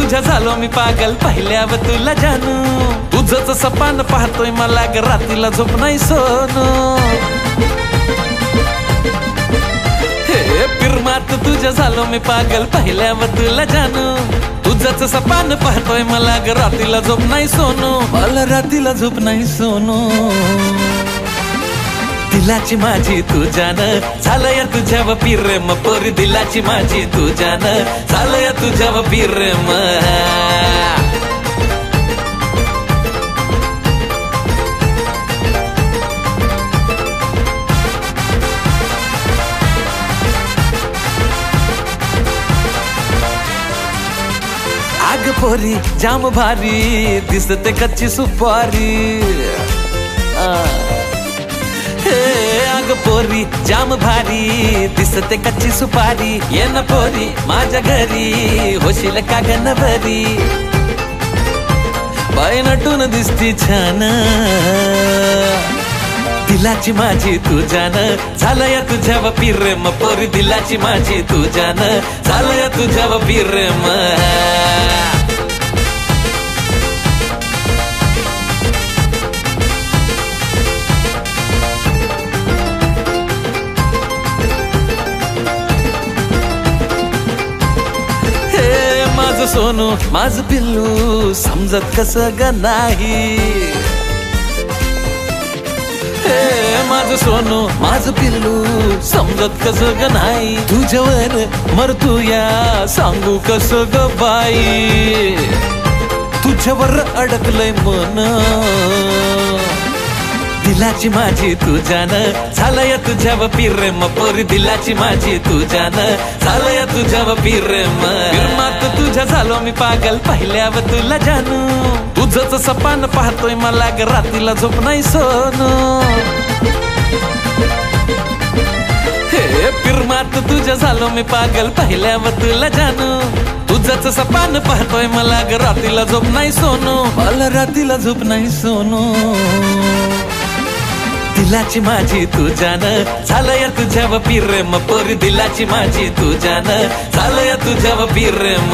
तुझ्या झालो मी पागल पाहिल्यावर तुला जानू तुझंच सपान पाहतोय मला ग रात्रीला झोप नाही सोनू हे पिरमात तुझ्या झालो मी पागल पाहिल्यावर तुला जानू तुझंच सपान पाहतोय मला ग रात्रीला झोप नाही सोनू मला रात्रीला झोप नाही सोनू दिलाची माझी तू जान झालं या तुझ्यावर प्रेम पोरी दिलाची माझी तू जान झालं या तुझ्यावर प्रेम आग पोरी जाम भारी दिसते कच्ची सुपारी आग पोरी जाम भारी दिसते कच्ची सुपारी ये न पोरी माझ्या घरी होशील का ग नवरी बाई नटून दिसती छान दिलाची माझी तू जान झालं या तुझ्यावर प्रेम पोरी दिलाची माझी तू जान झालं या तुझ्यावर प्रेम माझं सोनू माझं पिल्लू समजत कसं ग नाही माझं सोनू माझं पिल्लू समजत कसं ग नाही तुझ्यावर मरतूया सांगू कसं ग बाई तुझ्यावर अडकलंय मन दिलाची माझी तू जान झालं या तुझ्यावर प्रेम पोरी दिलाची माझी तू जान झालं या तुझ्यावर प्रेम प्रेमात तुझ्या झालो मी पागल पाहिल्यावर तुला जानू तुझंच सपान पाहतोय मला ग रात्रीला झोप नाही सोनू हे प्रेमात तुझ्या झालो मी पागल पाहिल्यावर तुला जानू तुझंच सपान पाहतोय मला ग रात्रीला झोप नाही सोनू मला रात्रीला झोप नाही सोनू दिलाची माझी तू जान झालं या तुझ्यावर प्रेम पोरी दिलाची माझी तू जान झालं या तुझ्यावर प्रेम